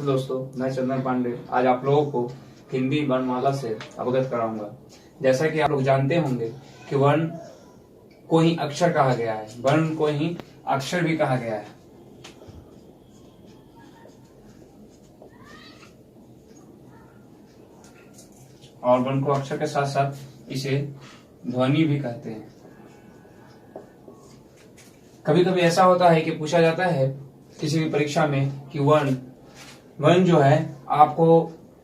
नमस्ते दोस्तों, मैं चंदन पांडे आज आप लोगों को हिंदी वर्णमाला से अवगत कराऊंगा। जैसा कि आप लोग जानते होंगे कि वर्ण को ही अक्षर कहा गया है, वर्ण को ही अक्षर भी कहा गया है। और वर्ण को अक्षर के साथ साथ इसे ध्वनि भी कहते हैं। कभी कभी ऐसा होता है कि पूछा जाता है किसी भी परीक्षा में कि वर्ण जो है आपको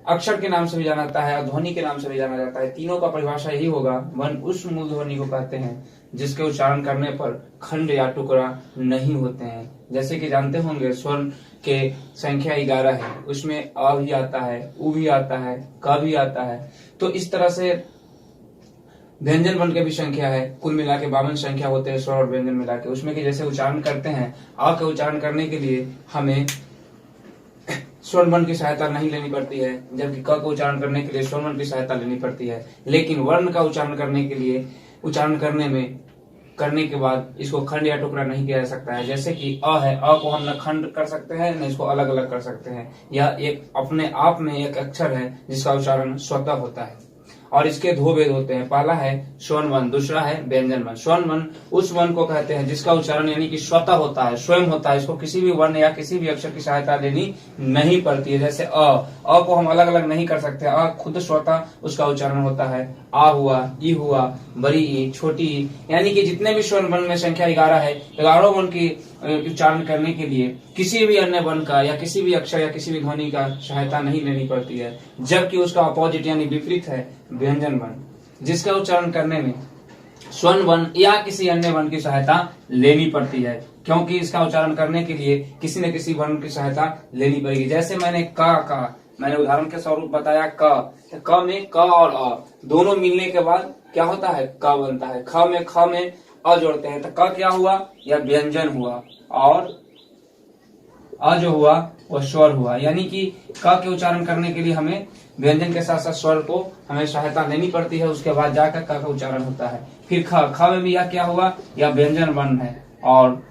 अक्षर के नाम से भी जाना जाता है और ध्वनि के नाम से भी जाना जाता है। तीनों का परिभाषा यही होगा, वर्ण उस मूल ध्वनि को कहते हैं जिसके उच्चारण करने पर खंड या टुकड़ा नहीं होते हैं। जैसे कि जानते होंगे स्वर्ण के संख्या 11 है, उसमें अ भी आता है, उ भी आता है, क भी आता है। तो इस तरह से व्यंजन वर्ण के भी संख्या है, कुल मिला के 52 संख्या होते हैं स्वर और व्यंजन मिला के। उसमें कि जैसे उच्चारण करते हैं, आ के उच्चारण करने के लिए हमें स्वर्ण वर्ण की सहायता नहीं लेनी पड़ती है, जबकि क का उच्चारण करने के लिए स्वर्ण वर्ण की सहायता लेनी पड़ती है। लेकिन वर्ण का उच्चारण करने के लिए करने के बाद इसको खंड या टुकड़ा नहीं किया जा सकता है। जैसे कि अ है, अ को हम न खंड कर सकते हैं न इसको अलग अलग कर सकते हैं। यह एक अपने आप में एक अक्षर है जिसका उच्चारण स्वतः होता है। और इसके दो भेद होते हैं, पहला है स्वर्ण वर्ण, दूसरा है व्यंजन वर्ण। स्वर्ण वर्ण उस वर्ण को कहते हैं जिसका उच्चारण यानी कि स्वतः होता है, स्वयं होता है। इसको किसी भी वर्ण या किसी भी अक्षर की सहायता लेनी नहीं पड़ती है। जैसे अ को हम अलग अलग नहीं कर सकते, अ खुद स्वतः उसका उच्चारण होता है। आ हुआ, ई हुआ, बड़ी ई, छोटी ई, यानी कि जितने भी स्वर्ण वर्ण में संख्या 11 है, 11 वर्ण की उच्चारण करने के लिए किसी भी अन्य वर्ण का या किसी भी अक्षर या किसी भी ध्वनि का सहायता नहीं लेनी पड़ती है। जबकि उसका अपोजिट यानी विपरीत है व्यंजन वर्ण, जिसका उच्चारण करने में स्वर्ण वर्ण या किसी अन्य वर्ण की सहायता लेनी पड़ती है, क्योंकि इसका उच्चारण करने के लिए किसी न किसी वर्ण की सहायता लेनी पड़ेगी। जैसे मैंने उदाहरण के स्वरूप बताया क में क और अ दोनों मिलने के बाद क्या होता है, क बनता है। ख में अ जोड़ते हैं तो क क्या हुआ, यह व्यंजन हुआ, और अ जो हुआ वह स्वर हुआ। यानी कि क के उच्चारण करने के लिए हमें व्यंजन के साथ साथ स्वर को हमें सहायता लेनी पड़ती है, उसके बाद जाकर क का उच्चारण होता है। फिर ख में भी यह क्या हुआ, यह व्यंजन वर्ण है। और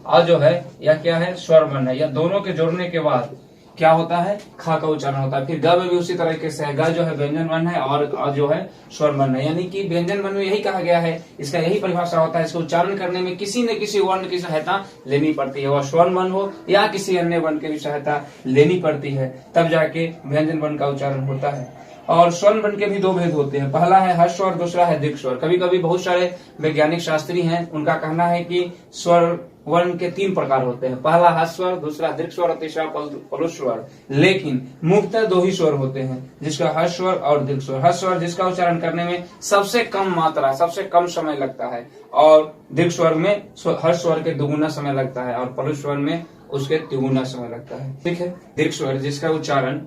अ जो है यह क्या है, स्वर वर्ण है। यह दोनों के जोड़ने के बाद क्या होता है, ख का उच्चारण होता है। फिर ग में भी उसी तरीके से है, ग जो है व्यंजन वर्ण है और अ जो है स्वर वर्ण है। यानी कि व्यंजन वर्ण में यही कहा गया है, इसका यही परिभाषा होता है, इसको उच्चारण करने में किसी न किसी वर्ण की सहायता लेनी पड़ती है, वह स्वर्ण वर्ण हो या किसी अन्य वर्ण की भी सहायता लेनी पड़ती है, तब जाके व्यंजन वर्ण का उच्चारण होता है। और स्वर्ण वर्ण के भी दो भेद होते हैं, पहला है हर्ष स्वर, दूसरा है दीर्घ स्वर। कभी कभी बहुत सारे वैज्ञानिक शास्त्री हैं, उनका कहना है कि स्वर वर्ण के 3 प्रकार होते हैं, पहला हर्ष स्वर, दूसरा दीर्घ स्वर और तीसरा पलुष स्वर। लेकिन मुख्यतः 2 ही स्वर होते हैं, जिसका हर्ष स्वर और दीर्घ स्वर। हर्ष स्वर जिसका उच्चारण करने में सबसे कम मात्रा, सबसे कम समय लगता है, और दीर्घ स्वर में हर्ष स्वर के दुगुना समय लगता है और पलुष स्वर में उसके तिगुना समय लगता है। ठीक है, दीर्घ स्वर जिसका उच्चारण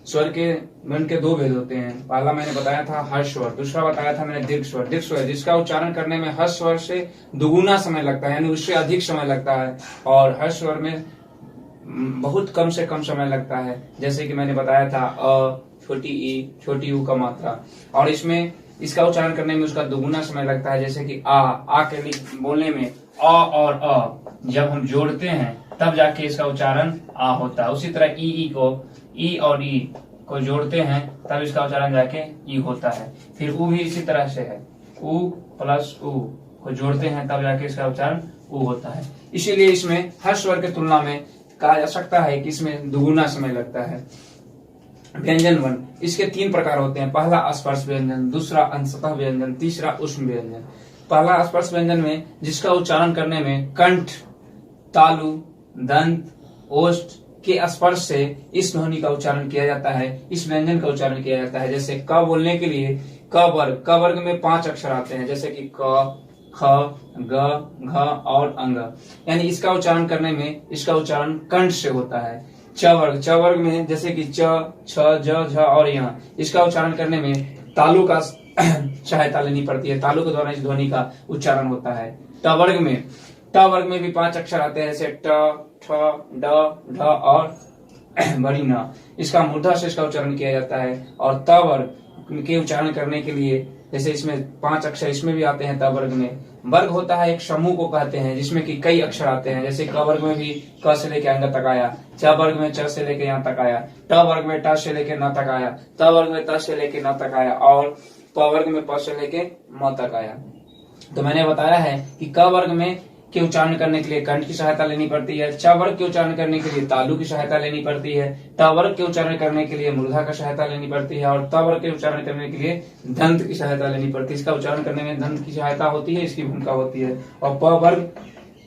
स्वर के वर्ण के 2 भेद होते हैं, पहला मैंने बताया था हर्ष स्वर, दूसरा बताया था मैंने दीर्घ स्वर। दीर्घ स्वर जिसका उच्चारण करने में हर्ष स्वर से दुगुना समय लगता है, यानी उससे अधिक समय लगता है, और हर्ष स्वर में बहुत कम से कम समय लगता है। जैसे कि मैंने बताया था अ, छोटी ई, छोटी ऊ का मात्रा, और इसमें इसका उच्चारण करने में उसका दुगुना समय लगता है। जैसे कि आ के बोलने में अ और अ जब हम जोड़ते हैं तब जाके इसका उच्चारण आ होता है। उसी तरह ई और ई को जोड़ते हैं तब इसका उच्चारण जाके ई होता है। फिर ऊ भी इसी तरह से है, ऊ प्लस ऊ को जोड़ते हैं तब जाके इसका उच्चारण ऊ होता है। इसीलिए इसमें हर स्वर के तुलना में कहा जा सकता है कि इसमें दुगुना समय लगता है। व्यंजन वर्ण इसके 3 प्रकार होते हैं, पहला स्पर्श व्यंजन, दूसरा अंशतः व्यंजन, तीसरा उष्म व्यंजन। पहला स्पर्श व्यंजन में जिसका उच्चारण करने में कंठ, तालु, दंत, ओष्ठ के स्पर्श से इस ध्वनि का उच्चारण किया जाता है, इस व्यंजन का उच्चारण किया जाता है। जैसे क बोलने के लिए क वर्ग में 5 अक्षर आते हैं, जैसे कि क, ख, ग, घ और अंग। यानी इसका उच्चारण करने में इसका उच्चारण कंठ से होता है। च वर्ग में जैसे कि च, छ, ज, झ और य, इसका उच्चारण करने में तालु का सहायता लेनी पड़ती है, तालु के द्वारा इस ध्वनि का उच्चारण होता है। ट वर्ग में भी 5 अक्षर आते हैं, जैसे ट, ठ, ड, ढ और बड़ी न। इसका मूर्धा से इसका उच्चारण किया जाता है। और त वर्ग के उच्चारण करने के लिए जैसे इसमें 5 अक्षर इसमें भी आते हैं, त वर्ग में वर्ग होता है एक समूह को कहते हैं जिसमें कि कई अक्षर आते हैं, जैसे क वर्ग में भी क से लेके अंग तक आया, च वर्ग में च से लेके यहाँ तक आया, ट वर्ग में ट से लेके न तक आया, त वर्ग में त से लेके न तक आया और प वर्ग में प से लेके म तक आया। तो मैंने बताया है कि क वर्ग में के उच्चारण करने के लिए कंठ की सहायता लेनी पड़ती है, च वर्ग के उच्चारण करने के लिए तालु की सहायता लेनी पड़ती है, ट वर्ग के उच्चारण करने के लिए मूर्धा का सहायता लेनी पड़ती है और त वर्ग के उच्चारण करने के लिए दंत की सहायता लेनी पड़ती है। इसका उच्चारण करने में दंत की सहायता होती है, इसकी भूमिका होती है। और प वर्ग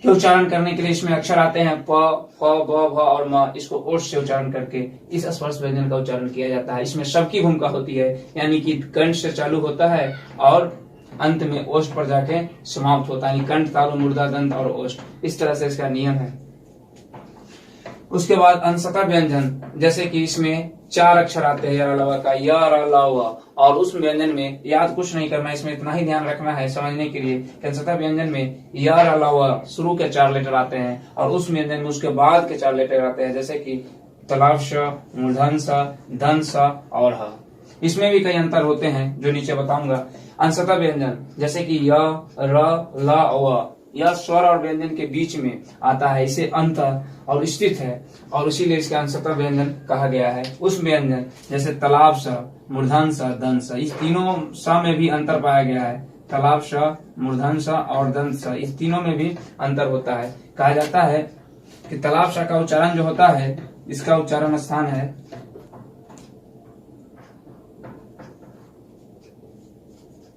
के उच्चारण करने के लिए इसमें अक्षर आते हैं प, फ, ब, भ और म। इसको ओष्ठ से उच्चारण करके इस स्पर्श व्यंजन का उच्चारण किया जाता है। इसमें सबकी भूमिका होती है, यानी कि कंठ से चालू होता है और अंत में ओष्ठ पर जाके समाप्त होता है, कंठ, तालु, मूर्धा, दंत और ओष्ठ। इस तरह से इसका नियम है। उसके बाद अंशतः व्यंजन, जैसे कि इसमें 4 अक्षर आते हैं य अलावा का, य अलावा, और उस व्यंजन में याद कुछ नहीं करना है, इसमें इतना ही ध्यान रखना है समझने के लिए कि अंशतः व्यंजन में य अलावा शुरू के 4 लेटर आते हैं और उस व्यंजन में उसके बाद के 4 लेटर आते हैं, जैसे कि तलाव श, मूर्धन स, दंत स और ह। इसमें भी कई अंतर होते हैं जो नीचे बताऊंगा। अंशतः व्यंजन जैसे कि य, र, ल, व, यह स्वर और व्यंजन के बीच में आता है, इसे अंत और स्थित है और इसीलिए इसका अंशतः व्यंजन कहा गया है। उस व्यंजन जैसे तालाब स, मूर्धन स, दंत स, इस तीनों स में भी अंतर पाया गया है। तालाब स, मूर्धन स और दंत स, इस तीनों में भी अंतर होता है। कहा जाता है कि तालाब स का उच्चारण जो होता है, इसका उच्चारण स्थान है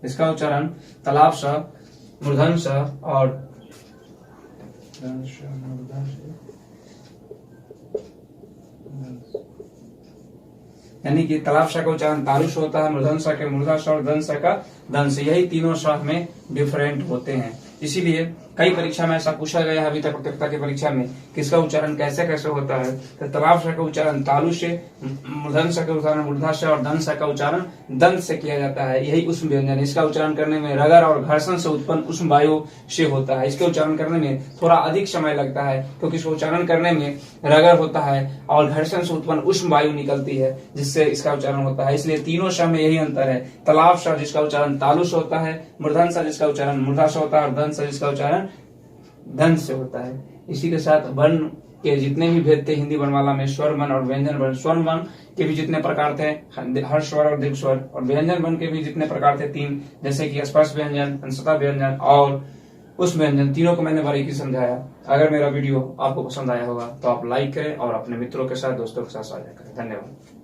तालाब स, मूर्धन स और यानी कि तालाब स का उच्चारण तालु स होता है, मूर्धन स के मूर्धा स और दंत स का दंत स। यही तीनों स में डिफरेंट होते हैं। इसीलिए कई परीक्षा में ऐसा पूछा गया है अभी तक प्रतियोगिता की परीक्षा में कि इसका उच्चारण कैसे कैसे होता है। तो तालाब स का उच्चारण तालु से, मूर्धन स का उच्चारण मूर्धा से और दंत स का उच्चारण दंत से किया जाता है। यही उष्म व्यंजन, इसका उच्चारण करने में रगर और घर्षण से उत्पन्न उष्म वायु से होता है। इसके उच्चारण करने में थोड़ा अधिक समय लगता है क्योंकि इसको उच्चारण करने में रगर होता है और घर्षण से उत्पन्न उष्म वायु निकलती है जिससे इसका उच्चारण होता है। इसलिए तीनों स में यही अंतर है। तालाब स जिसका उच्चारण तालु से होता है, मूर्धन स जिसका उच्चारण मूर्धा से होता है और दंत स जिसका उच्चारण दंत से होता है। इसी के साथ वर्ण के जितने भी भेद थे हिंदी वर्णमाला में, स्वर वर्ण और व्यंजन वर्ण, स्वर वर्ण के भी जितने प्रकार थे, हर्ष स्वर और दीर्घ स्वर, और व्यंजन वर्ण के भी जितने प्रकार थे 3, जैसे कि स्पर्श व्यंजन, अंशतः व्यंजन और उस व्यंजन, तीनों को मैंने बारीकी समझाया। अगर मेरा वीडियो आपको पसंद आया होगा तो आप लाइक करें और अपने मित्रों के साथ, दोस्तों के साथ साझा करें। धन्यवाद।